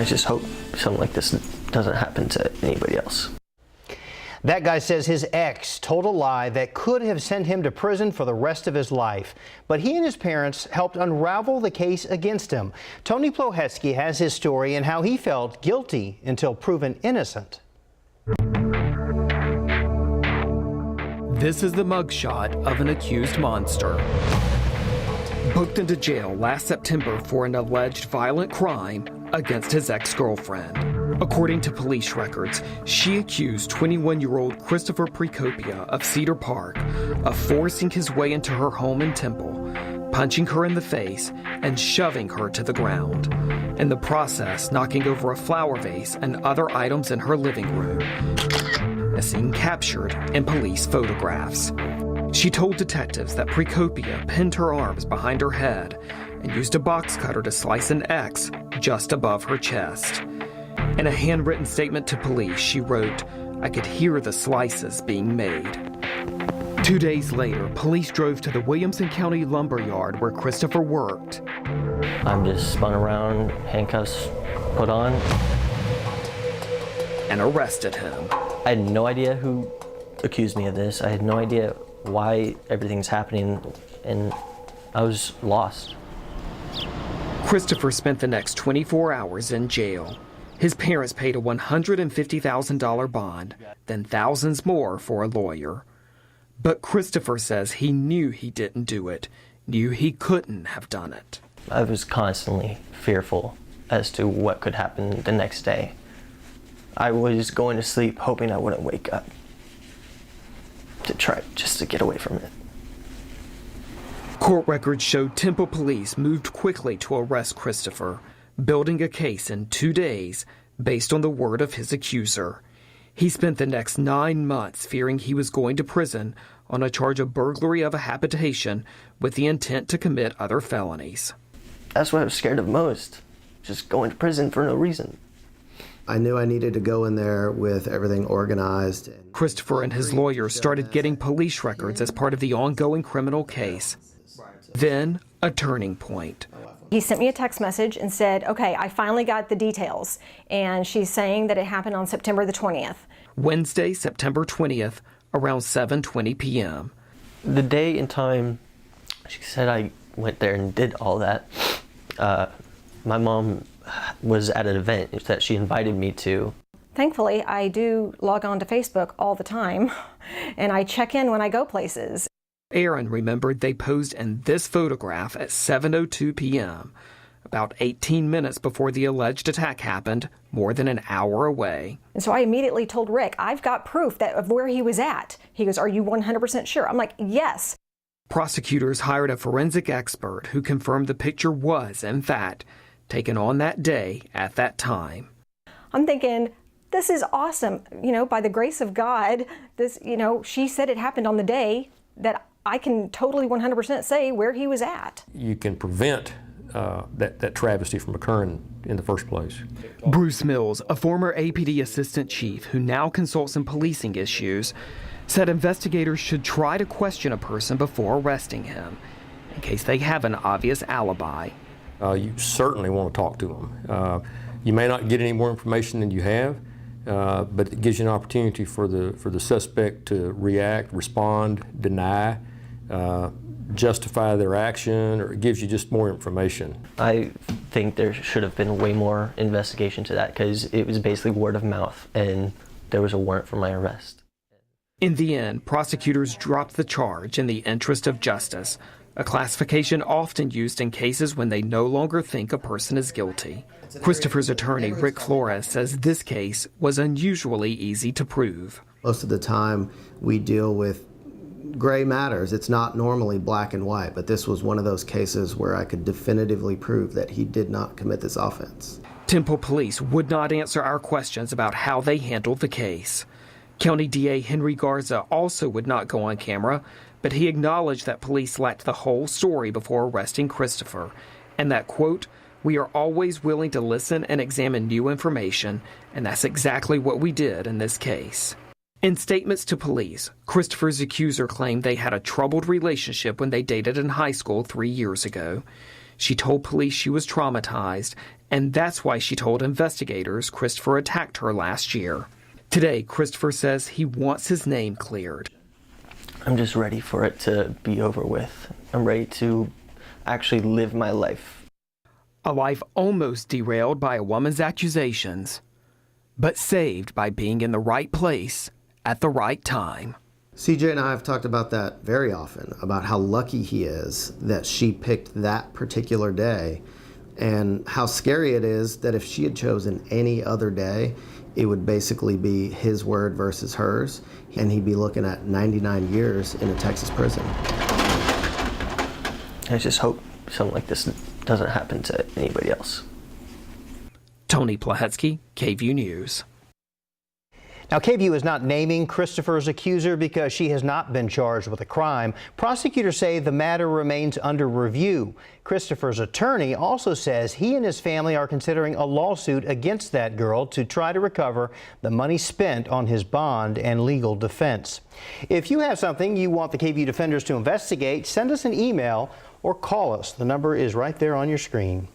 I just hope something like this doesn't happen to anybody else. That guy says his ex told a lie that could have sent him to prison for the rest of his life. But he and his parents helped unravel the case against him. Tony Plohetsky has his story and how he felt guilty until proven innocent. This is the mugshot of an accused monster. Booked into jail last September for an alleged violent crime against his ex-girlfriend. According to police records, she accused 21-year-old Christopher Precopia of Cedar Park of forcing his way into her home in Temple, punching her in the face, and shoving her to the ground. In the process, knocking over a flower vase and other items in her living room. A scene captured in police photographs. She told detectives that Precopia pinned her arms behind her head and used a box cutter to slice an X just above her chest. In a handwritten statement to police, she wrote, "I could hear the slices being made." 2 days later, police drove to the Williamson County lumberyard where Christopher worked. I'm just spun around, handcuffs put on. And arrested him. I had no idea who accused me of this. I had no idea why everything's happening, and I was lost. Christopher spent the next 24 hours in jail. His parents paid a $150,000 bond, then thousands more for a lawyer. But Christopher says he knew he didn't do it, knew he couldn't have done it. I was constantly fearful as to what could happen the next day. I was going to sleep hoping I wouldn't wake up to try just to get away from it. Court records showed Temple police moved quickly to arrest Christopher, building a case in 2 days based on the word of his accuser. He spent the next 9 months fearing he was going to prison on a charge of burglary of a habitation with the intent to commit other felonies. That's what I was scared of most, just going to prison for no reason. I knew I needed to go in there with everything organized. Christopher and his lawyers started getting police records as part of the ongoing criminal case. Then, a turning point. He sent me a text message and said, okay, I finally got the details. And she's saying that it happened on September the 20th. Wednesday, September 20th, around 7:20 p.m. The day and time she said I went there and did all that, my mom was at an event that she invited me to. Thankfully, I do log on to Facebook all the time, and I check in when I go places. Aaron remembered they posed in this photograph at 7:02 p.m., about 18 minutes before the alleged attack happened, more than an hour away. And so I immediately told Rick, I've got proof of where he was at. He goes, are you 100% sure? I'm like, yes. Prosecutors hired a forensic expert who confirmed the picture was, in fact, taken on that day at that time. I'm thinking, this is awesome. You know, by the grace of God, this, she said it happened on the day that I can totally 100% say where he was at. You can prevent that travesty from occurring in the first place. Bruce Mills, a former APD assistant chief who now consults in policing issues, said investigators should try to question a person before arresting him, in case they have an obvious alibi. You certainly want to talk to them. You may not get any more information than you have, but it gives you an opportunity for the suspect to react, respond, deny, justify their action, or it gives you just more information. I think there should have been way more investigation to that because it was basically word of mouth and there was a warrant for my arrest. In the end, prosecutors dropped the charge in the interest of justice, a classification often used in cases when they no longer think a person is guilty. Christopher's attorney, Rick Flores, says this case was unusually easy to prove. Most of the time we deal with gray matters. It's not normally black and white, but this was one of those cases where I could definitively prove that he did not commit this offense. Temple Police would not answer our questions about how they handled the case. County DA Henry Garza also would not go on camera, but he acknowledged that police lacked the whole story before arresting Christopher, and that, quote, "We are always willing to listen and examine new information, and that's exactly what we did in this case." In statements to police, Christopher's accuser claimed they had a troubled relationship when they dated in high school 3 years ago. She told police she was traumatized And that's why she told investigators Christopher attacked her last year. Today, Christopher says he wants his name cleared. I'm just ready for it to be over with. I'm ready to actually live my life. A life almost derailed by a woman's accusations, but saved by being in the right place at the right time. CJ and I have talked about that very often, about how lucky he is that she picked that particular day, and how scary it is that if she had chosen any other day, it would basically be his word versus hers, and he'd be looking at 99 years in a Texas prison. I just hope something like this doesn't happen to anybody else. Tony Plahetsky, KVUE News. Now, KVUE is not naming Christopher's accuser because she has not been charged with a crime. Prosecutors say the matter remains under review. Christopher's attorney also says he and his family are considering a lawsuit against that girl to try to recover the money spent on his bond and legal defense. If you have something you want the KVUE Defenders to investigate, send us an email or call us. The number is right there on your screen.